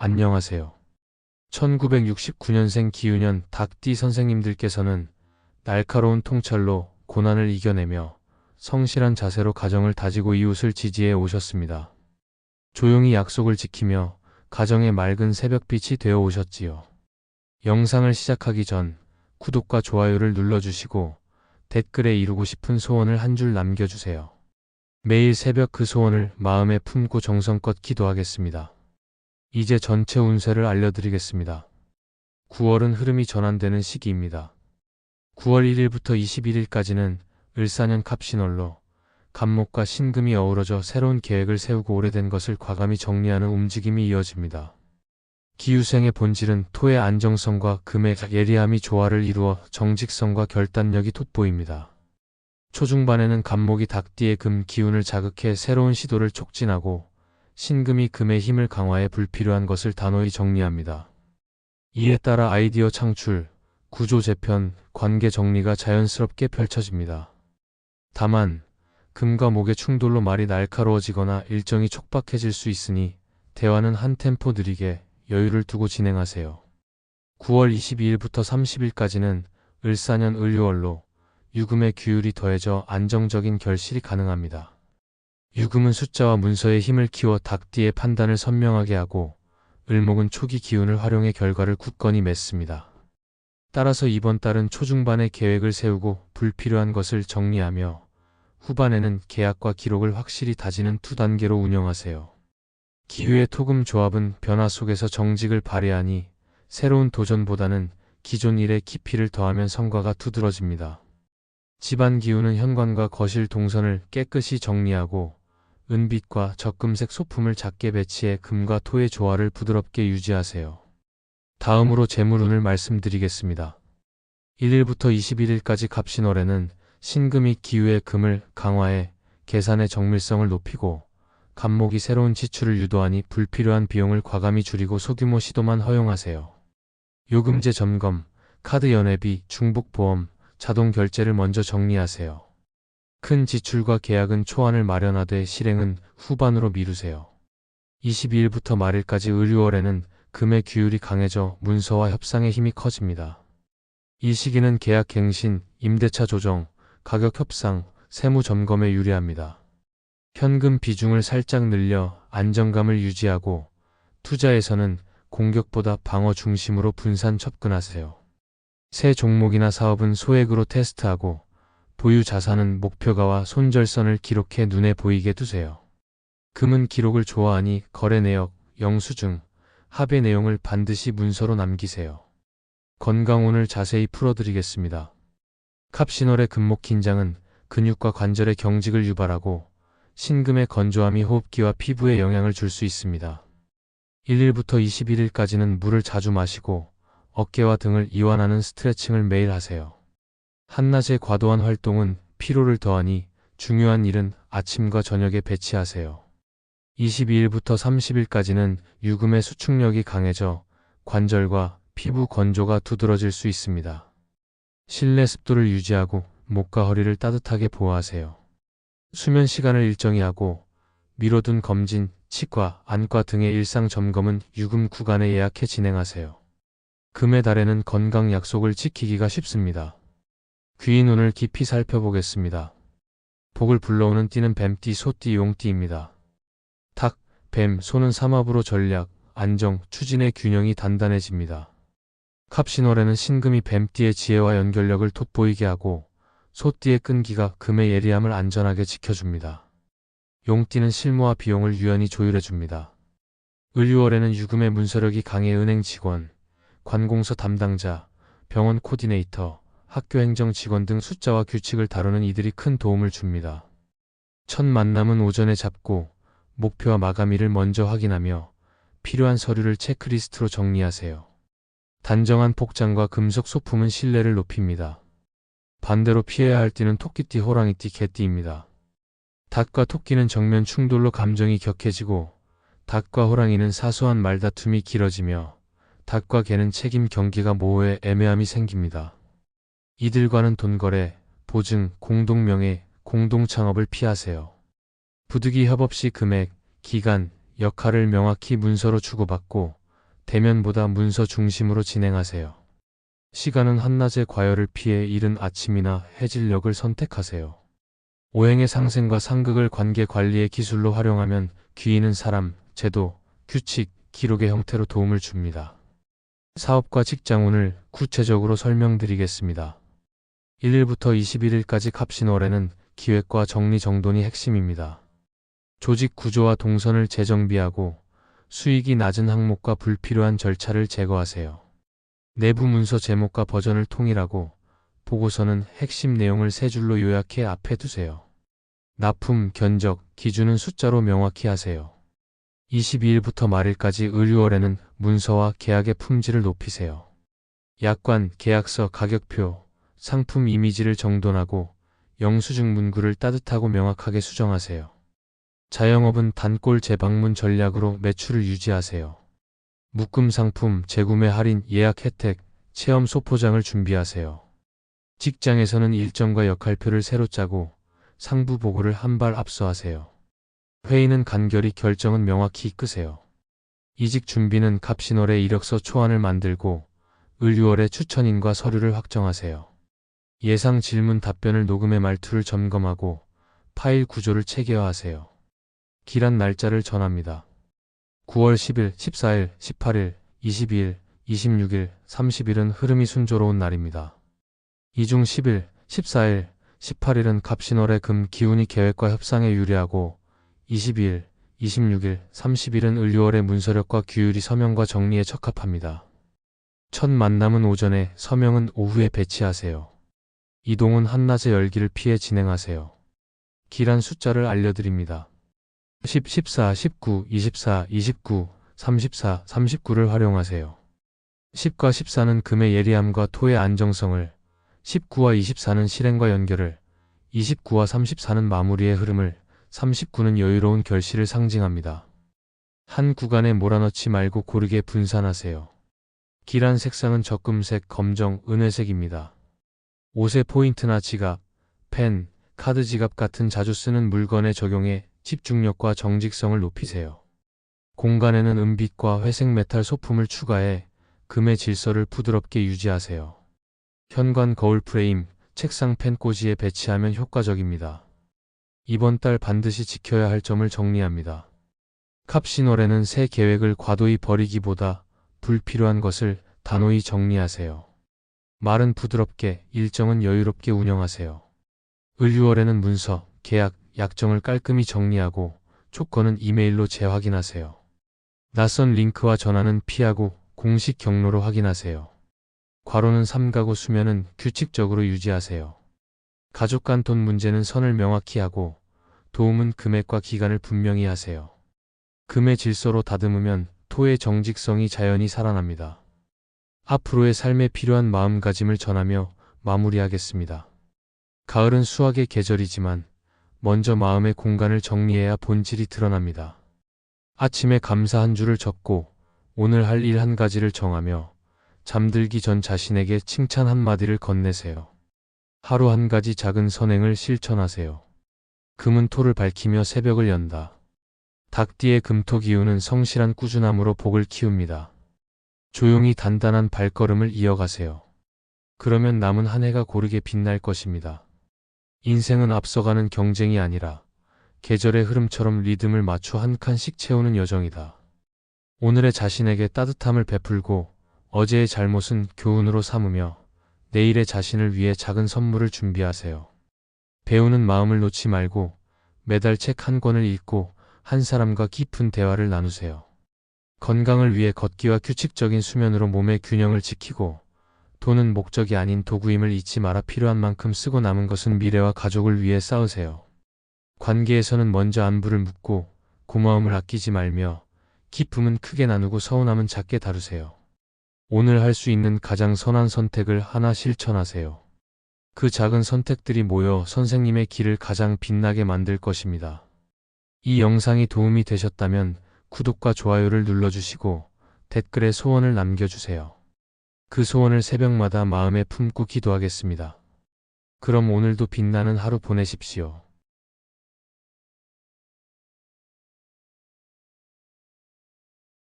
안녕하세요. 1969년생 기윤현 닭띠 선생님들께서는 날카로운 통찰로 고난을 이겨내며 성실한 자세로 가정을 다지고 이웃을 지지해 오셨습니다. 조용히 약속을 지키며 가정의 맑은 새벽빛이 되어 오셨지요. 영상을 시작하기 전 구독과 좋아요를 눌러주시고 댓글에 이루고 싶은 소원을 한 줄 남겨주세요. 매일 새벽 그 소원을 마음에 품고 정성껏 기도하겠습니다. 이제 전체 운세를 알려드리겠습니다. 9월은 흐름이 전환되는 시기입니다. 9월 1일부터 21일까지는 을사년 갑신월로 갑목과 신금이 어우러져 새로운 계획을 세우고 오래된 것을 과감히 정리하는 움직임이 이어집니다. 기유생의 본질은 토의 안정성과 금의 예리함이 조화를 이루어 정직성과 결단력이 돋보입니다. 초중반에는 갑목이 닭띠의 금 기운을 자극해 새로운 시도를 촉진하고 신금이 금의 힘을 강화해 불필요한 것을 단호히 정리합니다. 이에 따라 아이디어 창출, 구조 재편, 관계 정리가 자연스럽게 펼쳐집니다. 다만 금과 목의 충돌로 말이 날카로워지거나 일정이 촉박해질 수 있으니 대화는 한 템포 느리게 여유를 두고 진행하세요. 9월 22일부터 30일까지는 을사년 을유월로 유금의 규율이 더해져 안정적인 결실이 가능합니다. 유금은 숫자와 문서의 힘을 키워 닭띠의 판단을 선명하게 하고 을목은 초기 기운을 활용해 결과를 굳건히 맺습니다. 따라서 이번 달은 초중반에 계획을 세우고 불필요한 것을 정리하며 후반에는 계약과 기록을 확실히 다지는 2단계로 운영하세요. 기후의 토금 조합은 변화 속에서 정직을 발휘하니 새로운 도전보다는 기존 일에 깊이를 더하면 성과가 두드러집니다. 집안 기운은 현관과 거실 동선을 깨끗이 정리하고 은빛과 적금색 소품을 작게 배치해 금과 토의 조화를 부드럽게 유지하세요. 다음으로 재물운을 말씀드리겠습니다. 1일부터 21일까지 갑신월에는 신금이 기후의 금을 강화해 계산의 정밀성을 높이고 갑목이 새로운 지출을 유도하니 불필요한 비용을 과감히 줄이고 소규모 시도만 허용하세요. 요금제 점검, 카드 연회비, 중복보험, 자동 결제를 먼저 정리하세요. 큰 지출과 계약은 초안을 마련하되 실행은 후반으로 미루세요. 22일부터 말일까지 을유월에는 금의 규율이 강해져 문서와 협상의 힘이 커집니다. 이 시기는 계약 갱신, 임대차 조정, 가격 협상, 세무 점검에 유리합니다. 현금 비중을 살짝 늘려 안정감을 유지하고 투자에서는 공격보다 방어 중심으로 분산 접근하세요. 새 종목이나 사업은 소액으로 테스트하고 보유 자산은 목표가와 손절선을 기록해 눈에 보이게 두세요. 금은 기록을 좋아하니 거래 내역, 영수증, 합의 내용을 반드시 문서로 남기세요. 건강운을 자세히 풀어드리겠습니다. 갑신월의 금목 긴장은 근육과 관절의 경직을 유발하고 신금의 건조함이 호흡기와 피부에 영향을 줄 수 있습니다. 1일부터 21일까지는 물을 자주 마시고 어깨와 등을 이완하는 스트레칭을 매일 하세요. 한낮의 과도한 활동은 피로를 더하니 중요한 일은 아침과 저녁에 배치하세요. 22일부터 30일까지는 유금의 수축력이 강해져 관절과 피부 건조가 두드러질 수 있습니다. 실내 습도를 유지하고 목과 허리를 따뜻하게 보호하세요. 수면 시간을 일정히 하고 미뤄둔 검진, 치과, 안과 등의 일상 점검은 유금 구간에 예약해 진행하세요. 금의 달에는 건강 약속을 지키기가 쉽습니다. 귀인운을 깊이 살펴보겠습니다. 복을 불러오는 띠는 뱀띠, 소띠, 용띠입니다. 닭, 뱀, 소는 삼합으로 전략, 안정, 추진의 균형이 단단해집니다. 갑신월에는 신금이 뱀띠의 지혜와 연결력을 돋보이게 하고 소띠의 끈기가 금의 예리함을 안전하게 지켜줍니다. 용띠는 실무와 비용을 유연히 조율해줍니다. 을유월에는 유금의 문서력이 강해 은행 직원, 관공서 담당자, 병원 코디네이터, 학교 행정 직원 등 숫자와 규칙을 다루는 이들이 큰 도움을 줍니다. 첫 만남은 오전에 잡고 목표와 마감일을 먼저 확인하며 필요한 서류를 체크리스트로 정리하세요. 단정한 복장과 금속 소품은 신뢰를 높입니다. 반대로 피해야 할 띠는 토끼띠, 호랑이띠, 개띠입니다. 닭과 토끼는 정면 충돌로 감정이 격해지고 닭과 호랑이는 사소한 말다툼이 길어지며 닭과 개는 책임 경계가 모호해 애매함이 생깁니다. 이들과는 돈거래, 보증, 공동명예, 공동창업을 피하세요. 부득이 협업 시 금액, 기간, 역할을 명확히 문서로 주고받고 대면보다 문서 중심으로 진행하세요. 시간은 한낮의 과열을 피해 이른 아침이나 해질녘을 선택하세요. 오행의 상생과 상극을 관계 관리의 기술로 활용하면 귀인은 사람, 제도, 규칙, 기록의 형태로 도움을 줍니다. 사업과 직장운을 구체적으로 설명드리겠습니다. 1일부터 21일까지 갑신월에는 기획과 정리정돈이 핵심입니다. 조직 구조와 동선을 재정비하고 수익이 낮은 항목과 불필요한 절차를 제거하세요. 내부 문서 제목과 버전을 통일하고 보고서는 핵심 내용을 세 줄로 요약해 앞에 두세요. 납품, 견적, 기준은 숫자로 명확히 하세요. 22일부터 말일까지 을유월에는 문서와 계약의 품질을 높이세요. 약관, 계약서, 가격표, 상품 이미지를 정돈하고 영수증 문구를 따뜻하고 명확하게 수정하세요. 자영업은 단골 재방문 전략으로 매출을 유지하세요. 묶음 상품, 재구매 할인, 예약 혜택, 체험 소포장을 준비하세요. 직장에서는 일정과 역할표를 새로 짜고 상부 보고를 한 발 앞서하세요. 회의는 간결히, 결정은 명확히 이끄세요. 이직 준비는 갑신월에 이력서 초안을 만들고 을유월에 추천인과 서류를 확정하세요. 예상 질문 답변을 녹음해 말투를 점검하고 파일 구조를 체계화하세요. 기란 날짜를 전합니다. 9월 10일, 14일, 18일, 22일, 26일, 30일은 흐름이 순조로운 날입니다. 이 중 10일, 14일, 18일은 갑신월의 금 기운이 계획과 협상에 유리하고 22일, 26일, 30일은 을유월의 문서력과 규율이 서명과 정리에 적합합니다. 첫 만남은 오전에, 서명은 오후에 배치하세요. 이동은 한낮의 열기를 피해 진행하세요. 기란 숫자를 알려드립니다. 10, 14, 19, 24, 29, 34, 39를 활용하세요. 10과 14는 금의 예리함과 토의 안정성을, 19와 24는 실행과 연결을, 29와 34는 마무리의 흐름을, 39는 여유로운 결실을 상징합니다. 한 구간에 몰아넣지 말고 고르게 분산하세요. 기란 색상은 적금색, 검정, 은회색입니다. 옷의 포인트나 지갑, 펜, 카드 지갑 같은 자주 쓰는 물건에 적용해 집중력과 정직성을 높이세요. 공간에는 은빛과 회색 메탈 소품을 추가해 금의 질서를 부드럽게 유지하세요. 현관 거울 프레임, 책상 펜 꽂이에 배치하면 효과적입니다. 이번 달 반드시 지켜야 할 점을 정리합니다. 갑신월에는 새 계획을 과도히 버리기보다 불필요한 것을 단호히 정리하세요. 말은 부드럽게, 일정은 여유롭게 운영하세요. 을유월에는 문서, 계약, 약정을 깔끔히 정리하고 조건은 이메일로 재확인하세요. 낯선 링크와 전화는 피하고 공식 경로로 확인하세요. 과로는 삼가고 수면은 규칙적으로 유지하세요. 가족 간 돈 문제는 선을 명확히 하고 도움은 금액과 기간을 분명히 하세요. 금의 질서로 다듬으면 토의 정직성이 자연히 살아납니다. 앞으로의 삶에 필요한 마음가짐을 전하며 마무리하겠습니다. 가을은 수확의 계절이지만 먼저 마음의 공간을 정리해야 본질이 드러납니다. 아침에 감사 한 줄을 적고 오늘 할 일 한 가지를 정하며 잠들기 전 자신에게 칭찬 한마디를 건네세요. 하루 한 가지 작은 선행을 실천하세요. 금은 토를 밝히며 새벽을 연다. 닭띠의 금토 기운은 성실한 꾸준함으로 복을 키웁니다. 조용히 단단한 발걸음을 이어가세요. 그러면 남은 한 해가 고르게 빛날 것입니다. 인생은 앞서가는 경쟁이 아니라 계절의 흐름처럼 리듬을 맞춰 한 칸씩 채우는 여정이다. 오늘의 자신에게 따뜻함을 베풀고 어제의 잘못은 교훈으로 삼으며 내일의 자신을 위해 작은 선물을 준비하세요. 배우는 마음을 놓지 말고 매달 책 한 권을 읽고 한 사람과 깊은 대화를 나누세요. 건강을 위해 걷기와 규칙적인 수면으로 몸의 균형을 지키고 돈은 목적이 아닌 도구임을 잊지 마라. 필요한 만큼 쓰고 남은 것은 미래와 가족을 위해 쌓으세요. 관계에서는 먼저 안부를 묻고 고마움을 아끼지 말며 기쁨은 크게 나누고 서운함은 작게 다루세요. 오늘 할 수 있는 가장 선한 선택을 하나 실천하세요. 그 작은 선택들이 모여 선생님의 길을 가장 빛나게 만들 것입니다. 이 영상이 도움이 되셨다면 구독과 좋아요를 눌러주시고 댓글에 소원을 남겨주세요. 그 소원을 새벽마다 마음에 품고 기도하겠습니다. 그럼 오늘도 빛나는 하루 보내십시오.